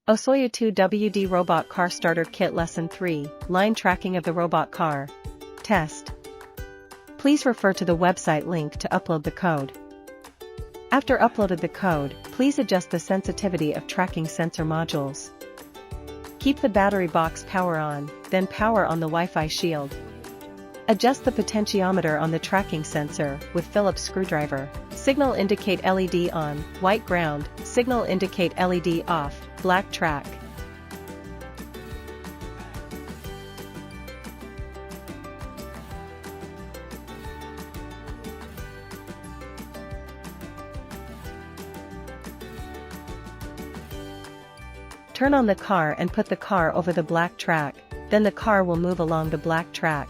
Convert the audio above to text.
OSOYOO 2WD Robot Car Starter Kit Lesson 3, Line Tracking of the Robot Car. Test. Please refer to the website link to upload the code. After uploaded the code, please adjust the sensitivity of tracking sensor modules. Keep the battery box power on, then power on the Wi-Fi shield. Adjust the potentiometer on the tracking sensor with Phillips screwdriver. Signal indicate LED on, white ground, signal indicate LED off, black track. Turn on the car and put the car over the black track, then the car will move along the black track.